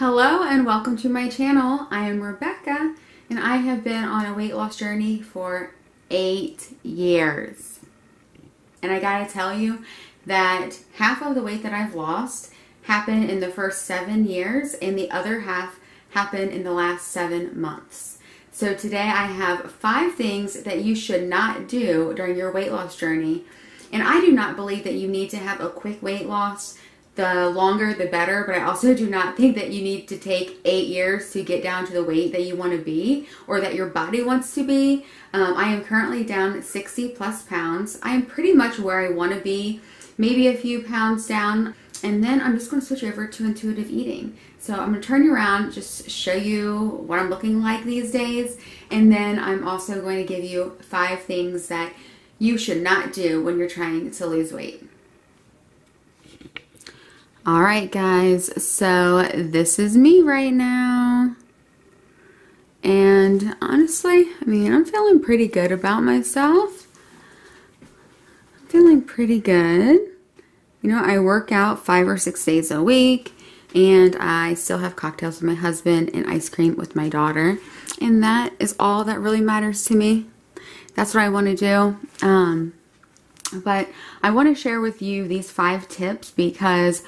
Hello and welcome to my channel. I am Rebecca and I have been on a weight loss journey for 8 years. And I gotta tell you that half of the weight that I've lost happened in the first 7 years and the other half happened in the last 7 months. So today I have 5 things that you should not do during your weight loss journey. And I do not believe that you need to have a quick weight loss. The longer the better, but I also do not think that you need to take 8 years to get down to the weight that you want to be or that your body wants to be. I am currently down 60 plus pounds. I am pretty much where I want to be, maybe a few pounds down. And then I'm just going to switch over to intuitive eating. So I'm going to turn you around, just show you what I'm looking like these days. And then I'm also going to give you 5 things that you should not do when you're trying to lose weight. Alright guys, so this is me right now, and honestly, I'm feeling pretty good about myself. I'm feeling pretty good. You know, I work out 5 or 6 days a week, and I still have cocktails with my husband and ice cream with my daughter, and that is all that really matters to me. That's what I want to do. But I want to share with you these 5 tips because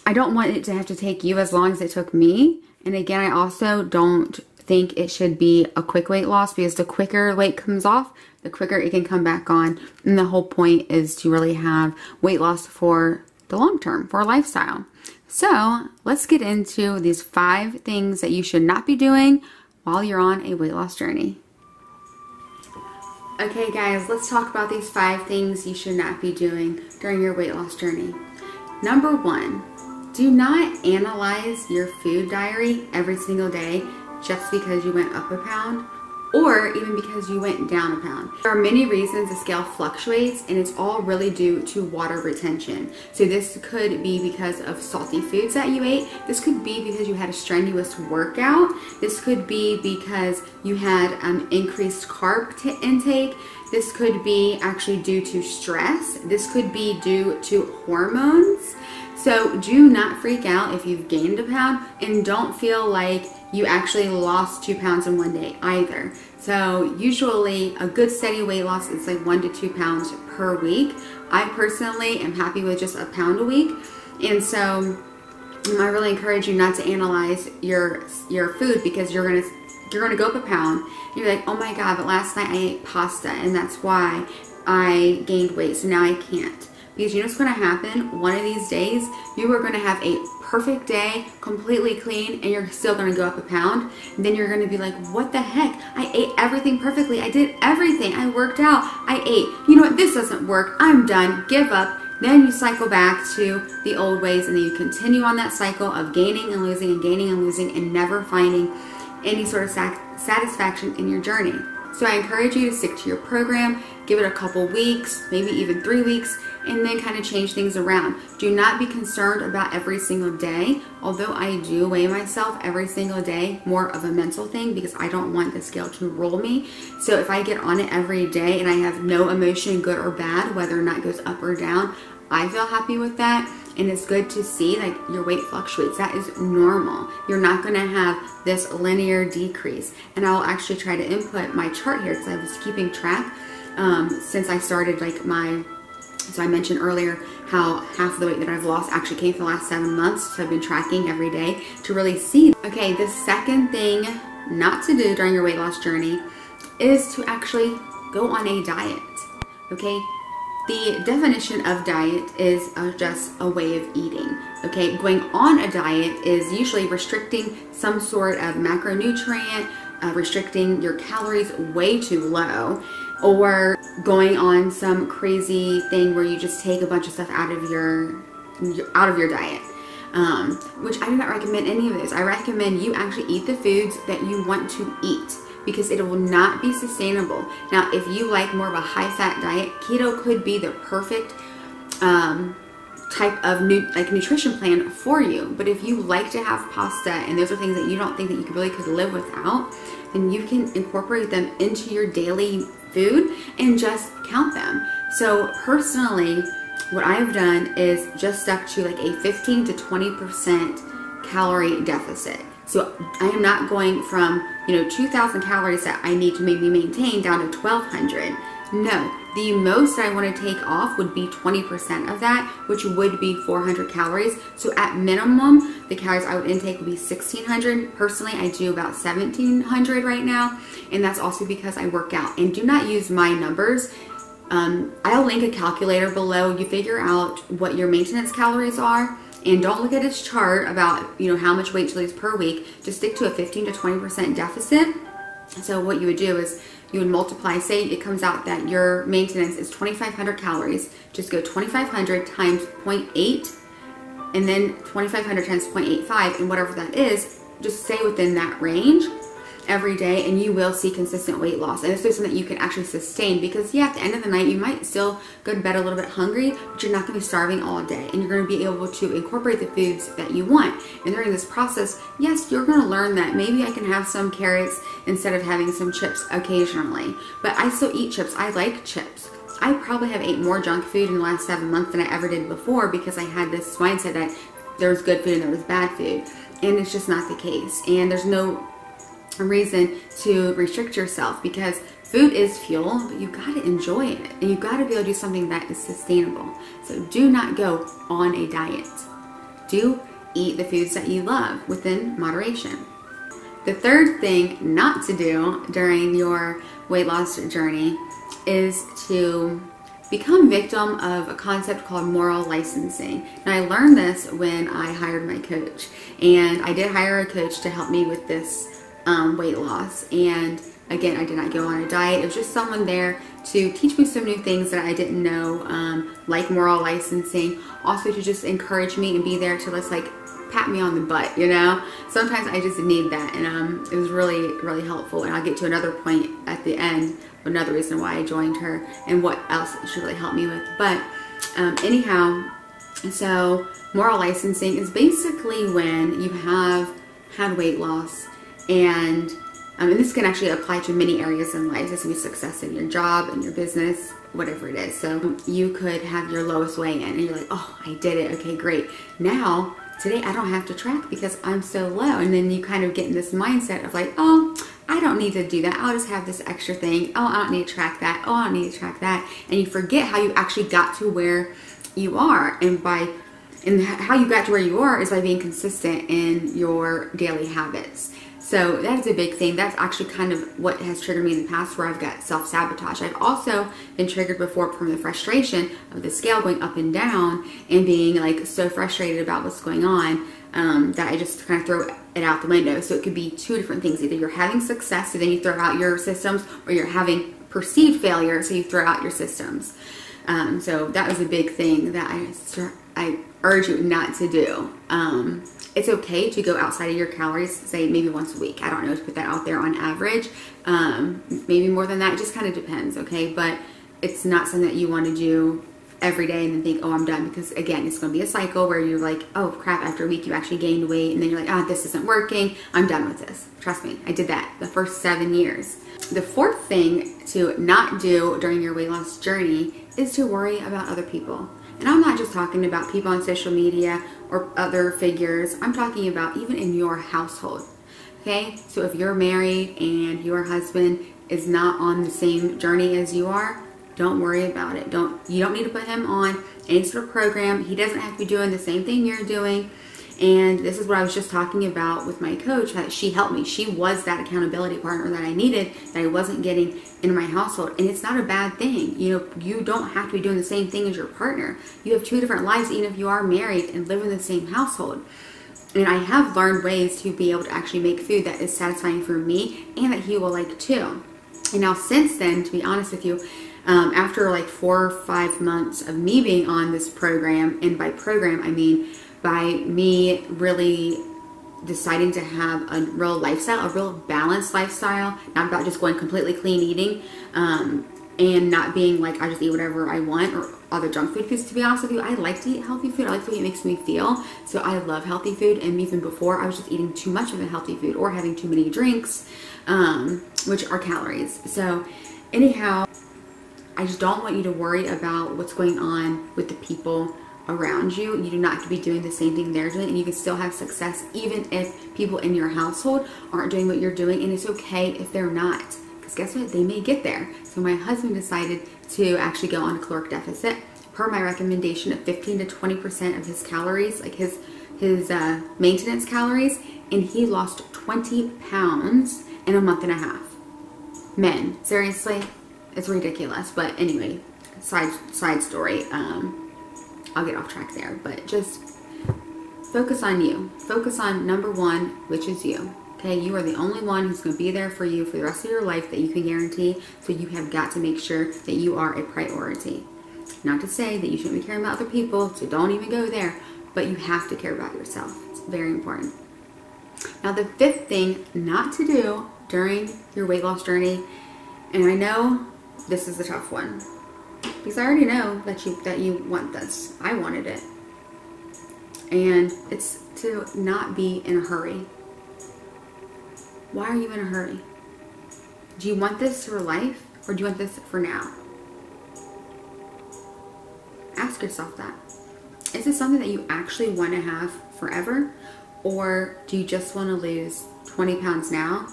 I don't want it to have to take you as long as it took me. And again, I also don't think it should be a quick weight loss because the quicker weight comes off, the quicker it can come back on. And the whole point is to really have weight loss for the long term, for a lifestyle. So let's get into these 5 things that you should not be doing while you're on a weight loss journey. Okay guys, let's talk about these 5 things you should not be doing during your weight loss journey. Number 1, do not analyze your food diary every single day just because you went up a pound or even because you went down a pound. There are many reasons the scale fluctuates, and it's all really due to water retention. So this could be because of salty foods that you ate. This could be because you had a strenuous workout. This could be because you had increased carb intake. This could be actually due to stress. This could be due to hormones. So do not freak out if you've gained a pound, and don't feel like you actually lost 2 pounds in one day either. So usually a good steady weight loss is like 1 to 2 pounds per week. I personally am happy with just a pound a week. And so I really encourage you not to analyze your food because you're gonna go up a pound. You're like, oh my God, but last night I ate pasta and that's why I gained weight, so now I can't. Because you know what's going to happen? One of these days, you are going to have a perfect day, completely clean, and you're still going to go up a pound. And then you're going to be like, what the heck? I ate everything perfectly. I did everything. I worked out. I ate. You know what? This doesn't work. I'm done. Give up. Then you cycle back to the old ways, and then you continue on that cycle of gaining and losing and gaining and losing and never finding any sort of satisfaction in your journey. So I encourage you to stick to your program, give it a couple weeks, maybe even 3 weeks, and then kind of change things around. Do not be concerned about every single day. Although I do weigh myself every single day, more of a mental thing because I don't want the scale to roll me. So if I get on it every day and I have no emotion, good or bad, whether or not it goes up or down, I feel happy with that. And it's good to see like your weight fluctuates. That is normal. You're not going to have this linear decrease. And I'll actually try to input my chart here because I was keeping track since I started so I mentioned earlier how half of the weight that I've lost actually came for the last 7 months. So I've been tracking every day to really see. Okay, the second thing not to do during your weight loss journey is to actually go on a diet. Okay. The definition of diet is just a way of eating, okay? Going on a diet is usually restricting some sort of macronutrient, restricting your calories way too low, or going on some crazy thing where you just take a bunch of stuff out of your diet, which I do not recommend any of those. I recommend you actually eat the foods that you want to eat, because it will not be sustainable. Now, if you like more of a high-fat diet, keto could be the perfect type of nutrition plan for you. But if you like to have pasta and those are things that you don't think that you really could live without, then you can incorporate them into your daily food and just count them. So personally, what I've done is just stuck to like a 15 to 20% calorie deficit. So I am not going from, 2,000 calories that I need to maybe maintain down to 1,200. No, the most I want to take off would be 20% of that, which would be 400 calories. So at minimum, the calories I would intake would be 1,600. Personally, I do about 1,700 right now, and that's also because I work out. And do not use my numbers. I'll link a calculator below. You figure out what your maintenance calories are, and don't look at this chart about how much weight to lose per week. Just stick to a 15 to 20% deficit. So what you would do is you would multiply, say it comes out that your maintenance is 2,500 calories. Just go 2,500 times 0.8 and then 2,500 times 0.85, and whatever that is, just stay within that range every day, and you will see consistent weight loss. And this is something that you can actually sustain, because at the end of the night you might still go to bed a little bit hungry, but you're not going to be starving all day, and you're going to be able to incorporate the foods that you want. And during this process, yes, you're going to learn that maybe I can have some carrots instead of having some chips occasionally, but I still eat chips. I like chips. I probably have ate more junk food in the last 7 months than I ever did before, because I had this mindset that there was good food and there was bad food, and it's just not the case. And there's no reason to restrict yourself, because food is fuel, but you got to enjoy it, and you got to be able to do something that is sustainable. So do not go on a diet. Do eat the foods that you love within moderation. The third thing not to do during your weight loss journey is to become victim of a concept called moral licensing. And I learned this when I hired my coach, and I did hire a coach to help me with this weight loss. And again, I did not go on a diet. It was just someone there to teach me some new things that I didn't know, like moral licensing. Also to just encourage me and be there to just pat me on the butt, Sometimes I just need that, and it was really, really helpful. And I'll get to another point at the end, another reason why I joined her and what else she really helped me with. But anyhow, so moral licensing is basically when you have had weight loss, and this can actually apply to many areas in life. This can be success in your job, in your business, whatever it is. So you could have your lowest weigh in, and you're like, oh, I did it. Okay, great. Now, today I don't have to track because I'm so low. And then you kind of get in this mindset of oh, I don't need to do that. I'll just have this extra thing. Oh, I don't need to track that. Oh, I don't need to track that. And you forget how you actually got to where you are. And how you got to where you are is by being consistent in your daily habits. So that is a big thing. That's actually kind of what has triggered me in the past, where I've got self-sabotage. I've also been triggered before from the frustration of the scale going up and down, and being so frustrated about what's going on that I just kind of throw it out the window. So it could be two different things. Either you're having success, so then you throw out your systems, or you're having perceived failure, so you throw out your systems. So that was a big thing that I urge you not to do. It's okay to go outside of your calories, say maybe once a week. I don't know, to put that out there on average. Maybe more than that, it just kind of depends, okay? But it's not something that you want to do every day and then think, oh, I'm done. Because again, it's going to be a cycle where you're like, oh crap, after a week you actually gained weight, and then you're like, this isn't working. I'm done with this. Trust me, I did that the first 7 years. The fourth thing to not do during your weight loss journey is to worry about other people. And I'm not just talking about people on social media or other figures. I'm talking about even in your household. Okay? So if you're married and your husband is not on the same journey as you are, don't worry about it. You don't need to put him on any sort of program. He doesn't have to be doing the same thing you're doing. And this is what I was just talking about with my coach, that she helped me. She was that accountability partner that I needed, that I wasn't getting in my household. And it's not a bad thing. You don't have to be doing the same thing as your partner. You have two different lives, even if you are married and live in the same household. And I have learned ways to be able to actually make food that is satisfying for me and that he will like too. And now since then, to be honest with you, after 4 or 5 months of me being on this program, and by program I mean by me really deciding to have a real lifestyle, a real balanced lifestyle, not about just going completely clean eating, and not being I just eat whatever I want or other junk food. Because to be honest with you, I like to eat healthy food. I like the way it makes me feel. So I love healthy food. And even before, I was just eating too much of the healthy food or having too many drinks, which are calories. So anyhow, I just don't want you to worry about what's going on with the people around you. You do not have to be doing the same thing they're doing, and you can still have success even if people in your household aren't doing what you're doing, and it's okay if they're not, because guess what? They may get there. So my husband decided to actually go on a caloric deficit per my recommendation of 15 to 20% of his calories, like his maintenance calories, and he lost 20 pounds in a month and a half. Men, seriously, it's ridiculous. But anyway, side story. I'll get off track there, but just focus on you. Focus on number one, which is you. Okay, you are the only one who's going to be there for you for the rest of your life that you can guarantee. So you have got to make sure that you are a priority. Not to say that you shouldn't be caring about other people, so don't even go there, but you have to care about yourself. It's very important. Now, the fifth thing not to do during your weight loss journey, and I know this is a tough one, because I already know that you want this. I wanted it. And it's to not be in a hurry. Why are you in a hurry? Do you want this for life, or do you want this for now? Ask yourself that. Is this something that you actually want to have forever? Or do you just want to lose 20 pounds now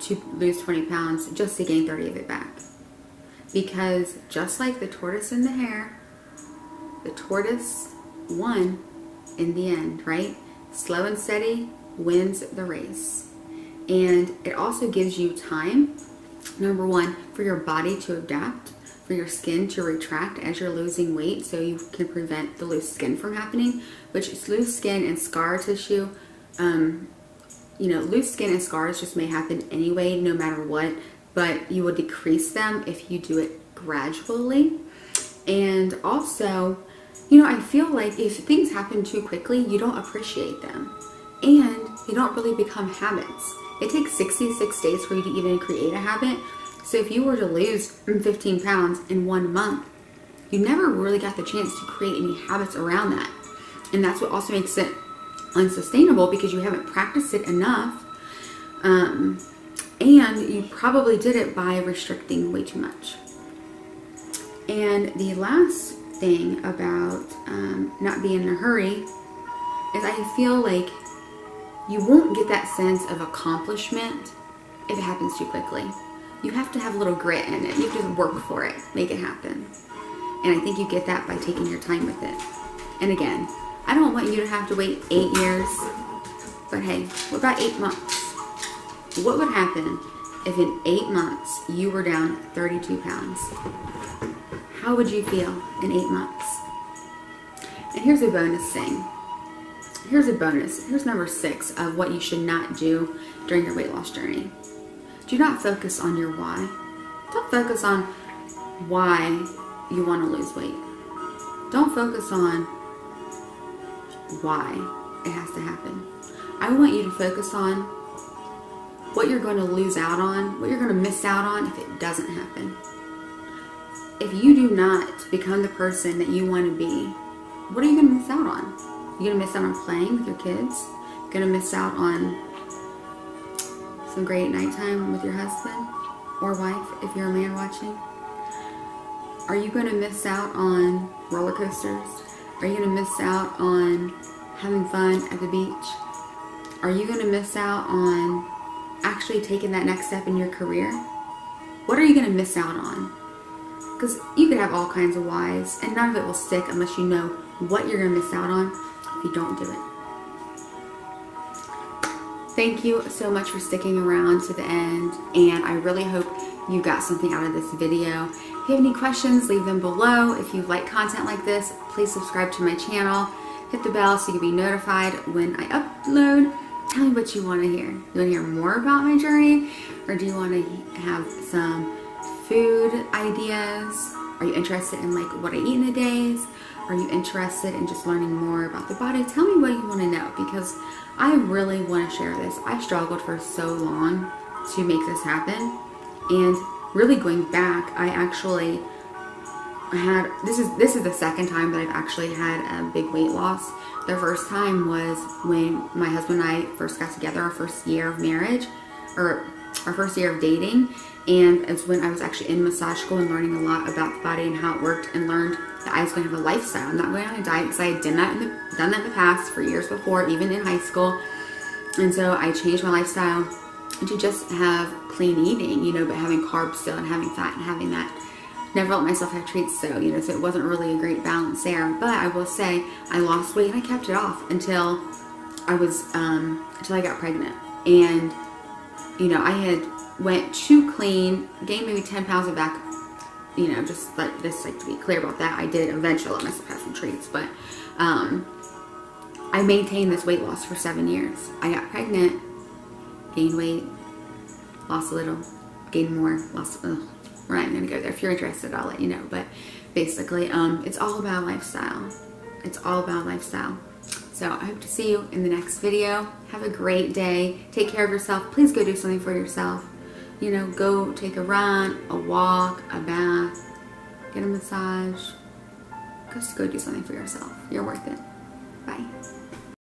to lose 20 pounds just to gain 30 of it back? Because just like the tortoise and the hare, the tortoise won in the end, right? Slow and steady wins the race. And it also gives you time, number one, for your body to adapt, for your skin to retract as you're losing weight, so you can prevent the loose skin from happening, which is loose skin and scar tissue. Loose skin and scars just may happen anyway, no matter what, but you will decrease them if you do it gradually. And also, I feel like if things happen too quickly, you don't appreciate them, and they don't really become habits. It takes 66 days for you to even create a habit. So if you were to lose 15 pounds in 1 month, you never really got the chance to create any habits around that. And that's what also makes it unsustainable, because you haven't practiced it enough. And you probably did it by restricting way too much. And the last thing about not being in a hurry is I feel like you won't get that sense of accomplishment if it happens too quickly. You have to have a little grit in it. You have to work for it, make it happen. And I think you get that by taking your time with it. And again, I don't want you to have to wait 8 years, but hey, what about 8 months? What would happen if in 8 months you were down 32 pounds? How would you feel in 8 months? And here's a bonus thing. Here's a bonus. Here's number 6 of what you should not do during your weight loss journey. Do not focus on your why. Don't focus on why you want to lose weight. Don't focus on why it has to happen. I want you to focus on what you're going to lose out on, what you're going to miss out on if it doesn't happen. If you do not become the person that you want to be, what are you going to miss out on? You're going to miss out on playing with your kids. You're going to miss out on some great nighttime with your husband or wife if you're a man watching. Are you going to miss out on roller coasters? Are you going to miss out on having fun at the beach? Are you going to miss out on actually taking that next step in your career? What are you going to miss out on? Because you could have all kinds of whys, and none of it will stick unless you know what you're going to miss out on if you don't do it. Thank you so much for sticking around to the end, and I really hope you got something out of this video. If you have any questions, leave them below. If you like content like this, please subscribe to my channel. Hit the bell so you can be notified when I upload. Tell me what you want to hear. You want to hear more about my journey, or do you want to have some food ideas? Are you interested in like what I eat in the days? Are you interested in just learning more about the body? Tell me what you want to know, because I really want to share this. I struggled for so long to make this happen, and really going back, I actually had, this is the second time that I've actually had a big weight loss. The first time was when my husband and I first got together, our first year of marriage, or our first year of dating, and it's when I was actually in massage school and learning a lot about the body and how it worked, and learned that I was going to have a lifestyle. I'm not going on a diet because I had done that in the past for years before, even in high school. And so I changed my lifestyle to just have clean eating, you know, but having carbs still and having fat and having that. Never let myself have treats, so, you know, so it wasn't really a great balance there. But I will say I lost weight and I kept it off until I was, until I got pregnant. And, you know, I had went too clean, gained maybe 10 pounds back, you know, just like to be clear about that. I did eventually let myself have some treats, but, I maintained this weight loss for 7 years. I got pregnant, gained weight, lost a little, gained more, lost, we're not even gonna go there. If you're interested, I'll let you know. But basically, it's all about lifestyle. It's all about lifestyle. So I hope to see you in the next video. Have a great day. Take care of yourself. Please go do something for yourself. You know, go take a run, a walk, a bath, get a massage. Just go do something for yourself. You're worth it. Bye.